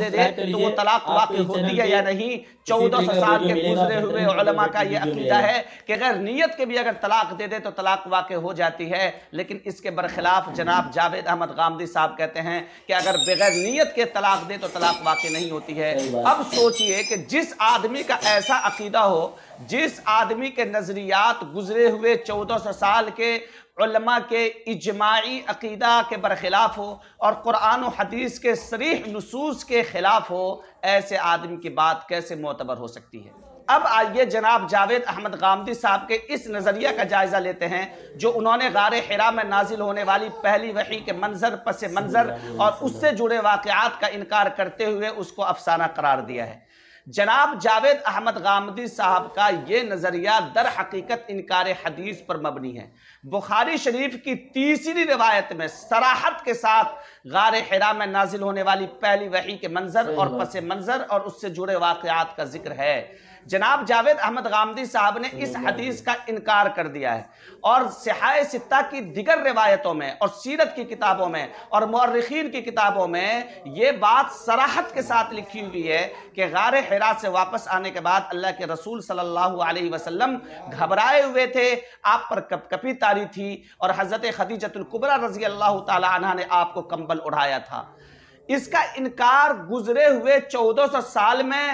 دے دے تو وہ طلاق واقع ہوتی ہے یا نہیں؟ 1400 سال کے گزرے ہوئے علماء کا یہ عقیدہ ہے کہ غیر نیت کے بھی اگر طلاق دے دے تو طلاق واقع ہو جاتی ہے، لیکن اس کے برخلاف جناب جاوید احمد غامدی صاحب کہتے ہیں کہ اگر بغیر نیت کے طلاق دے تو طلاق واقع نہیں ہوتی ہے۔ اب سوچئے کہ جس آدمی کا ایسا عقیدہ ہو، جس آدمی کے نظریات گزرے ہوئے 1400 سال کے علماء کے اجماعی عقیدہ کے برخلاف ہو اور قرآن و حدیث کے صریح نصوص کے خلاف ہو، ایسے آدمی کی بات کیسے معتبر ہو سکتی ہے؟ اب آئیے جناب جاوید احمد غامدی صاحب کے اس نظریہ کا جائزہ لیتے ہیں جو انہوں نے غار حرا میں نازل ہونے والی پہلی وحی کے منظر پس منظر اور اس سے جڑے واقعات کا انکار کرتے ہوئے اس کو افسانہ قرار دیا ہے۔ جناب جاوید احمد غامدی صاحب کا یہ نظریہ در حقیقت انکار حدیث پر مبنی ہے۔ بخاری شریف کی تیسری روایت میں صراحت کے ساتھ غار حرا میں نازل ہونے والی پہلی وحی کے منظر اور پس منظر اور اس سے جڑے واقعات کا ذکر ہے۔ جناب جاوید احمد غامدی صاحب نے اس حدیث کا انکار کر دیا ہے اور صحاح ستہ کی دیگر روایتوں میں اور سیرت کی کتابوں میں اور مورخین کی کتابوں میں یہ بات صراحت کے ساتھ لکھی ہوئی ہے کہ غار حرا سے واپس آنے کے بعد اللہ کے رسول صلی اللہ علیہ وسلم گھبرائے ہوئے تھے، آپ پر کپ کپی تاری تھی اور حضرت خدیجۃ الکبریٰ رضی اللہ تعالی عنہ نے آپ کو کمبل اڑھایا تھا۔ اس کا انکار گزرے ہوئے 1400 سال میں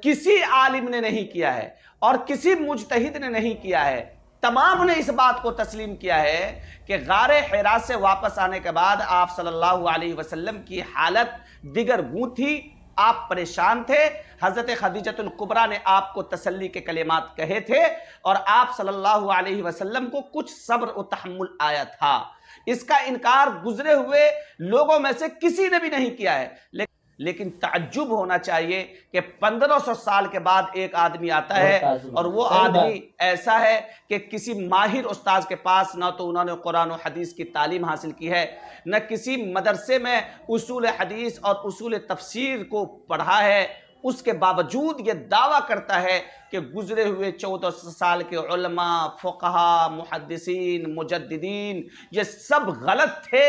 کسی عالم نے نہیں کیا ہے اور کسی مجتہد نے نہیں کیا ہے۔ تمام نے اس بات کو تسلیم کیا ہے کہ غار حرا سے واپس آنے کے بعد آپ صلی اللہ علیہ وسلم کی حالت دیگر گوں تھی، آپ پریشان تھے، حضرت خدیجۃ الکبریٰ نے آپ کو تسلی کے کلمات کہے تھے اور آپ صلی اللہ علیہ وسلم کو کچھ صبر و تحمل آیا تھا۔ اس کا انکار گزرے ہوئے لوگوں میں سے کسی نے بھی نہیں کیا ہے، لیکن تعجب ہونا چاہیے کہ 1500 سال کے بعد ایک آدمی آتا ہے اور وہ آدمی ایسا ہے کہ کسی ماہر استاذ کے پاس نہ تو انہوں نے قرآن و حدیث کی تعلیم حاصل کی ہے، نہ کسی مدرسے میں اصول حدیث اور اصول تفسیر کو پڑھا ہے، اس کے باوجود یہ دعویٰ کرتا ہے کہ گزرے ہوئے 1400 سال کے علماء، فقہا، محدثین، مجددین یہ سب غلط تھے،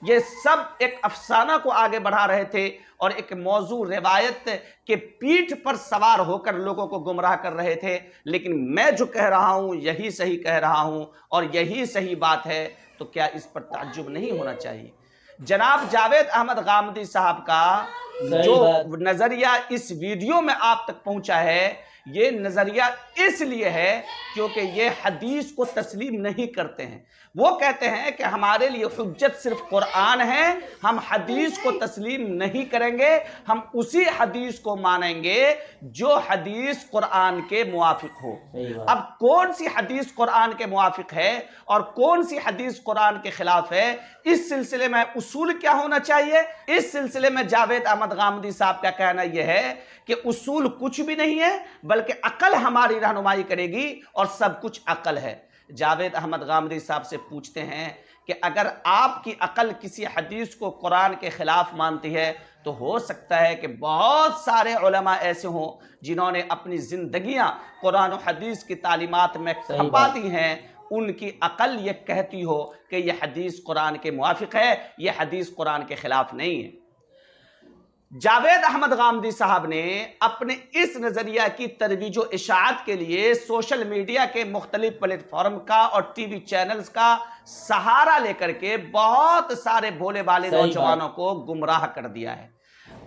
یہ سب ایک افسانہ کو آگے بڑھا رہے تھے اور ایک موضوع روایت کے پیٹھ پر سوار ہو کر لوگوں کو گمراہ کر رہے تھے، لیکن میں جو کہہ رہا ہوں یہی صحیح کہہ رہا ہوں اور یہی صحیح بات ہے، تو کیا اس پر تعجب نہیں ہونا چاہیے؟ جناب جاوید احمد غامدی صاحب کا جو نظریہ اس ویڈیو میں آپ تک پہنچا ہے، یہ نظریہ اس لیے ہے کیونکہ یہ حدیث کو تسلیم نہیں کرتے ہیں۔ وہ کہتے ہیں کہ ہمارے لیے حجت صرف قرآن ہے، ہم حدیث کو تسلیم نہیں کریں گے، ہم اسی حدیث کو مانیں گے جو حدیث قرآن کے موافق ہو۔ اب کون سی حدیث قرآن کے موافق ہے اور کون سی حدیث قرآن کے خلاف ہے، اس سلسلے میں اصول کیا ہونا چاہیے؟ اس سلسلے میں جاوید احمد غامدی صاحب کا کہنا یہ ہے کہ اصول کچھ بھی نہیں ہے بلکہ عقل ہماری رہنمائی کرے گی اور سب کچھ عقل ہے۔ جاوید احمد غامدی صاحب سے پوچھتے ہیں کہ اگر آپ کی عقل کسی حدیث کو قرآن کے خلاف مانتی ہے تو ہو سکتا ہے کہ بہت سارے علماء ایسے ہوں جنہوں نے اپنی زندگیاں قرآن و حدیث کی تعلیمات میں کھپا دی ہیں، ان کی عقل یہ کہتی ہو کہ یہ حدیث قرآن کے موافق ہے، یہ حدیث قرآن کے خلاف نہیں ہے۔ جاوید احمد غامدی صاحب نے اپنے اس نظریہ کی ترویج و اشاعت کے لیے سوشل میڈیا کے مختلف پلیٹ فارم کا اور ٹی وی چینلز کا سہارا لے کر کے بہت سارے بھولے بالے نوجوانوں کو گمراہ کر دیا ہے۔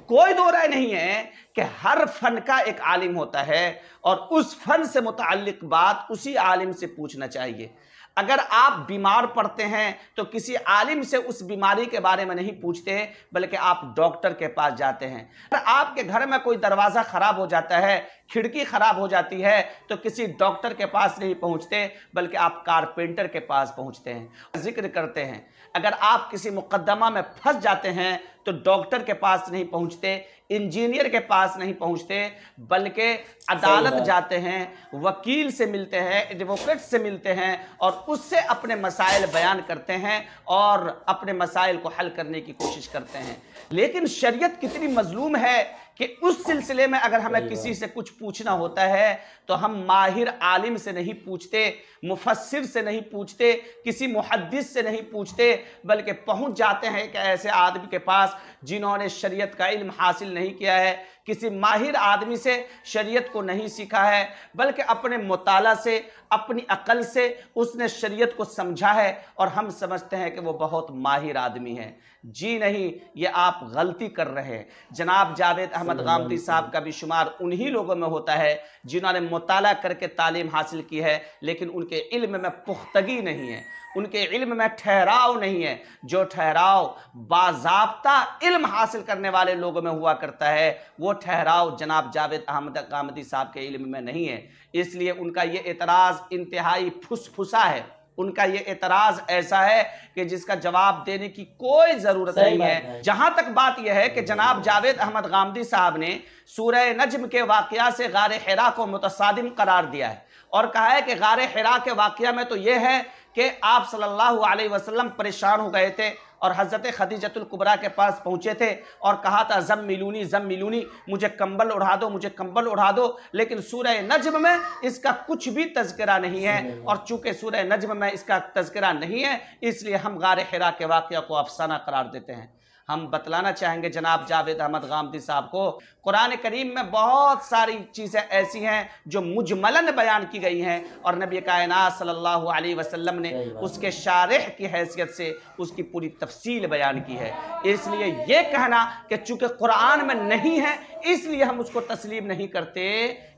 کوئی دو رائے نہیں ہے کہ ہر فن کا ایک عالم ہوتا ہے اور اس فن سے متعلق بات اسی عالم سے پوچھنا چاہیے۔ اگر آپ بیمار پڑتے ہیں تو کسی عالم سے اس بیماری کے بارے میں نہیں پوچھتے بلکہ آپ ڈاکٹر کے پاس جاتے ہیں۔ اگر آپ کے گھر میں کوئی دروازہ خراب ہو جاتا ہے، کھڑکی خراب ہو جاتی ہے تو کسی ڈاکٹر کے پاس نہیں پہنچتے بلکہ آپ کارپینٹر کے پاس پہنچتے ہیں، ذکر کرتے ہیں۔ اگر آپ کسی مقدمہ میں پھنس جاتے ہیں تو ڈاکٹر کے پاس نہیں پہنچتے، انجینئر کے پاس نہیں پہنچتے بلکہ عدالت جاتے ہیں، وکیل سے ملتے ہیں، ایڈوکیٹ سے ملتے ہیں اور اس سے اپنے مسائل بیان کرتے ہیں اور اپنے مسائل کو حل کرنے کی کوشش کرتے ہیں۔ لیکن شریعت کتنی مظلوم ہے کہ اس سلسلے میں اگر ہمیں کسی سے کچھ پوچھنا ہوتا ہے تو ہم ماہر عالم سے نہیں پوچھتے، مفسر سے نہیں پوچھتے، کسی محدث سے نہیں پوچھتے، بلکہ پہنچ جاتے ہیں ایک ایسے آدمی کے پاس جنہوں نے شریعت کا علم حاصل نہیں کیا ہے، کسی ماہر آدمی سے شریعت کو نہیں سیکھا ہے، بلکہ اپنے مطالعہ سے، اپنی عقل سے اس نے شریعت کو سمجھا ہے، اور ہم سمجھتے ہیں کہ وہ بہت ماہر آدمی ہے۔ جی نہیں، یہ آپ غلطی کر رہے ہیں۔ جناب جاوید احمد غامدی صاحب کا بھی شمار انہی لوگوں میں ہوتا ہے جنہوں نے مطالعہ کر کے تعلیم حاصل کی ہے، لیکن ان کے علم میں پختگی نہیں ہے، ان کے علم میں ٹھہراؤ نہیں ہے۔ جو ٹھہراؤ باضابطہ علم حاصل کرنے والے لوگوں میں ہوا کرتا ہے، وہ ٹھہراؤ جناب جاوید احمد غامدی صاحب کے علم میں نہیں ہے۔ اس لیے ان کا یہ اعتراض انتہائی پھسا ہے، ان کا یہ اعتراض ایسا ہے کہ جس کا جواب دینے کی کوئی ضرورت نہیں ہے۔ جہاں تک بات یہ ہے کہ جناب جاوید احمد غامدی صاحب نے سورہ نجم کے واقعہ سے غار حرا کو متصادم قرار دیا ہے، اور کہا ہے کہ غار حرا کے واقعہ میں تو یہ ہے کہ آپ صلی اللہ علیہ وسلم پریشان ہو گئے تھے اور حضرت خدیجۃ الکبریٰ کے پاس پہنچے تھے اور کہا تھا زملونی زملونی، مجھے کمبل اڑا دو، مجھے کمبل اڑا دو، لیکن سورہ نجم میں اس کا کچھ بھی تذکرہ نہیں ہے، اور چونکہ سورہ نجم میں اس کا تذکرہ نہیں ہے اس لیے ہم غار حرا کے واقعہ کو افسانہ قرار دیتے ہیں۔ ہم بتلانا چاہیں گے جناب جاوید احمد غامدی صاحب کو، قرآن کریم میں بہت ساری چیزیں ایسی ہیں جو مجملاً بیان کی گئی ہیں، اور نبی کائنات صلی اللہ علیہ وسلم نے اس کے شارح کی حیثیت سے اس کی پوری تفصیل بیان کی ہے۔ اس لیے یہ کہنا کہ چونکہ قرآن میں نہیں ہے اس لیے ہم اس کو تسلیم نہیں کرتے،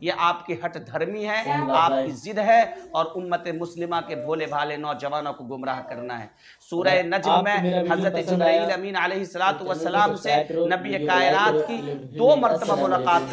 یہ آپ کی ہٹ دھرمی ہے، آپ کی ضد ہے، اور امت مسلمہ کے بھولے بھالے نوجوانوں کو گمراہ کرنا ہے۔ سورہ نجم میں حضرت جبرائیل امین علیہ السلام سے نبی کائنات کی 2 مرتبہ ملاقات